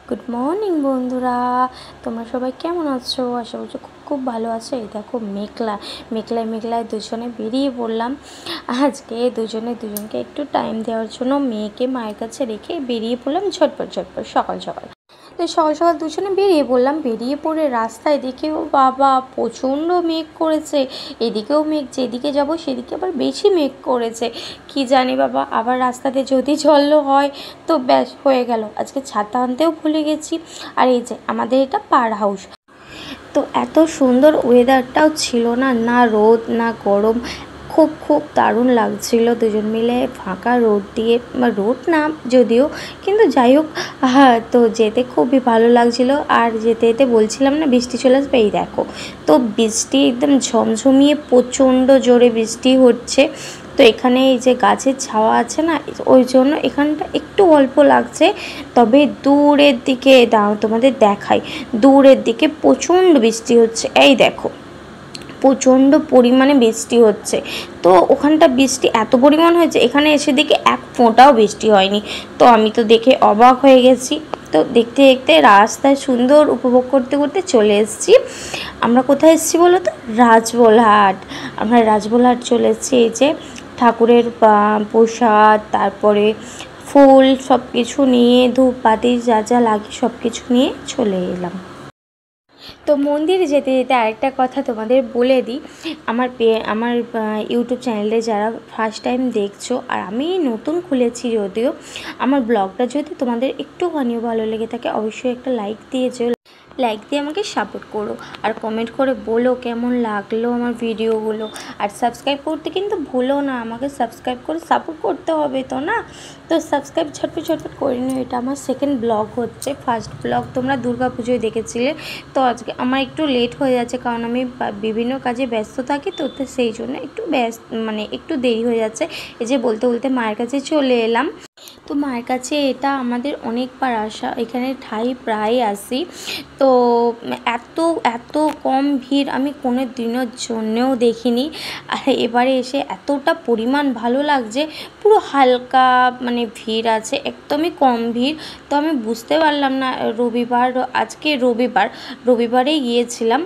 Good morning বন্ধুরা, তোমরা সবাই কেমন আছো? আশা করছি খুব খুব ভালো আছো। এই দেখো মেঘলায় দুজনে বেরিয়ে পড়লাম। আজকে দুজনকে একটু টাইম দেওয়ার জন্য মেয়েকে মায়ের কাছে রেখে বেরিয়ে পড়লাম ঝটপট সকাল সকাল। তো সকাল সকাল দুজনে বেরিয়ে পড়লাম। বেরিয়ে পড়ে রাস্তায় দেখেও বাবা প্রচণ্ড মেঘ করেছে। এদিকেও মেঘ, যেদিকে যাব সেদিকে আবার বেশি মেঘ করেছে। কি জানি বাবা, আবার রাস্তাতে যদি জল হয় তো ব্যাস হয়ে গেল। আজকে ছাতা আনতেও ভুলে গেছি। আর এই যে আমাদের এটা পার হাউস। তো এত সুন্দর ওয়েদারটাও ছিল না, না রোদ না গরম, খুব খুব দারুণ লাগছিল। দুজন মিলে ফাঁকা রোড দিয়ে, রোড না যদিও, কিন্তু যাই হোক, হ্যাঁ, তো যেতে খুবই ভালো লাগছিল। আর যেতে যেতে বলছিলাম না বৃষ্টি চলে আসবে, এই দেখো। তো বৃষ্টি একদম ঝমঝমিয়ে প্রচণ্ড জোরে বৃষ্টি হচ্ছে। তো এখানে এই যে গাছের ছাওয়া আছে না, ওই জন্য এখানটা একটু অল্প লাগছে। তবে দূরের দিকে তোমাদের দেখাই, দূরের দিকে প্রচণ্ড বৃষ্টি হচ্ছে। এই দেখো, প্রচণ্ড পরিমাণে বৃষ্টি হচ্ছে। তো ওখানটা বৃষ্টি এত পরিমাণ হয়েছে, এখানে এসে দেখে এক ফোঁটাও বৃষ্টি হয়নি। তো আমি তো দেখে অবাক হয়ে গেছি। তো দেখতে দেখতে রাস্তায় সুন্দর উপভোগ করতে করতে চলে এসেছি। আমরা কোথায় এসেছি বলো তো? রাজবলহাট। আমরা রাজবলহাট চলে এসেছি। এই যে ঠাকুরের প্রসাদ, তারপরে ফুল, সব কিছু নিয়ে, ধূপবাতি যা যা লাগে সব কিছু নিয়ে চলে এলাম। তো মন্দিরে যেতে যেতে আরেকটা কথা তোমাদের বলে দিই। আমার ইউটিউব চ্যানেলে যারা ফার্স্ট টাইম দেখছো, আর আমি নতুন খুলেছি যদিও, আমার ব্লগটা যদি তোমাদের একটুখানিও ভালো লেগে থাকে অবশ্যই একটা লাইক দিয়ে যেও। লাইক দিয়ে আমাকে সাপোর্ট করো, আর কমেন্ট করে বলো কেমন লাগলো আমার ভিডিওগুলো। আর সাবস্ক্রাইব করতে কিন্তু ভুলো না, আমাকে সাবস্ক্রাইব করে সাপোর্ট করতে হবে তো না। তো সাবস্ক্রাইব ঝটপট করে নিও। এটা আমার সেকেন্ড ব্লগ হচ্ছে। ফার্স্ট ব্লগ তোমরা দুর্গা পুজোয় দেখেছিলে। তো আজকে আমার একটু লেট হয়ে যাচ্ছে, কারণ আমি বিভিন্ন কাজে ব্যস্ত থাকি। তো সেই জন্য একটু একটু দেরি হয়ে যাচ্ছে। এই যে বলতে বলতে মায়ের কাছে চলে এলাম। তো মায়ের কাছে এটা আমাদের অনেকবার আসা, এখানে ঠাই প্রায় আসি। তো এত এত কম ভিড় আমি কোনো দিনের জন্যেও দেখিনি। আর এবারে এসে এতটা পরিমাণ ভালো লাগছে, পুরো হালকা ভিড় আছে, একদমই কম ভিড়। তো আমি বুঝতে পারলাম না, আজকে রবিবারে গিয়েছিলাম।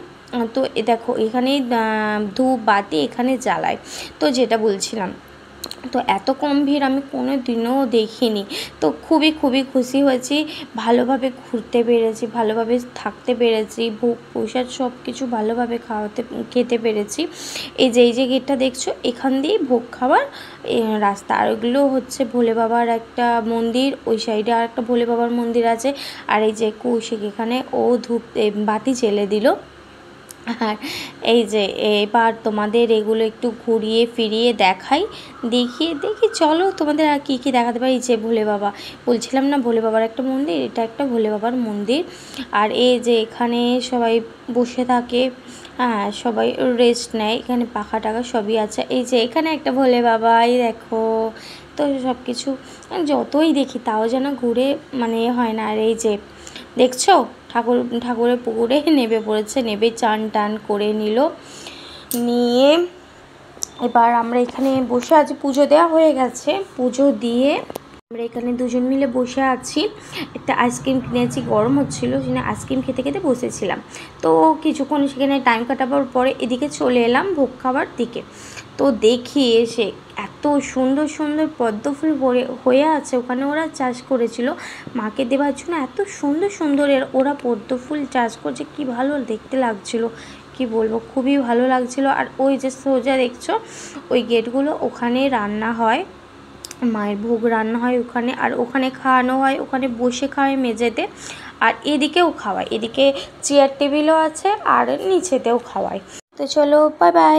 তো দেখো এখানে ধূপ বাতি এখানে জ্বালায়। তো যেটা বলছিলাম, তো এত কম ভিড় আমি কোনো দিনও দেখিনি। তো খুবই খুবই খুশি হয়েছি, ভালোভাবে ঘুরতে পেরেছি, ভালোভাবে থাকতে পেরেছি, ভোগ প্রসাদ সব কিছু ভালোভাবে খেতে পেরেছি। এই যে গেটটা দেখছো, এখান দিয়েই ভোগ খাওয়ার রাস্তা। আর ওগুলো হচ্ছে ভোলে বাবার একটা মন্দির, ওই সাইডে আর একটা ভোলে বাবার মন্দির আছে। আর এই যে কৌশিক এখানে ও ধূপ বাতি জ্বেলে দিল। আর এই যে এবার তোমাদের এগুলো একটু ঘুরিয়ে ফিরিয়ে দেখি চলো তোমাদের আর কী কী দেখাতে পারি। যে ভোলে বাবা বলছিলাম না, ভোলে বাবার একটা মন্দির, এটা একটা ভোলে বাবার মন্দির। আর এই যে এখানে সবাই বসে থাকে, হ্যাঁ, সবাই রেস্ট নেয়, এখানে পাখা টাকা সবই আছে। এই যে এখানে একটা ভোলে বাবা, এই দেখো। তো সব কিছু যতই দেখি তাও যেন ঘুরে হয় না। আর এই যে দেখছো, ঠাকুরের পুকুরে নেমে পড়েছে, নেমে চান টান করে নিয়ে এবার আমরা এখানে বসে আছি। পুজো দেওয়া হয়ে গেছে, পুজো দিয়ে আমরা এখানে দুজন মিলে বসে আছি। একটা আইসক্রিম কিনেছি, গরম হচ্ছিলো, সেখানে আইসক্রিম খেতে খেতে বসেছিলাম। তো কিছুক্ষণ সেখানে টাইম কাটাবার পরে এদিকে চলে এলাম ভোগ খাবার দিকে। তো দেখি এসে এত সুন্দর সুন্দর পদ্ম ফুল হয়ে আছে ওখানে, ওরা চাষ করেছিল মাকে দেওয়ার জন্য। এত সুন্দর সুন্দর ওরা পদ্ম ফুল চাষ করছে, কি ভালো দেখতে লাগছিল, কি বলবো, খুবই ভালো লাগছিল। আর ওই যে সোজা দেখছো ওই গেটগুলো, ওখানে রান্না হয়, মায়ের ভোগ রান্না হয় ওখানে। আর ওখানে খাওয়ানো হয়, ওখানে বসে খাওয়ায় মেঝেতে। আর এদিকেও খাওয়ায়, এদিকে চেয়ার টেবিলও আছে, আর নিচেতেও খাওয়ায়। তো চলো, বাই বাই।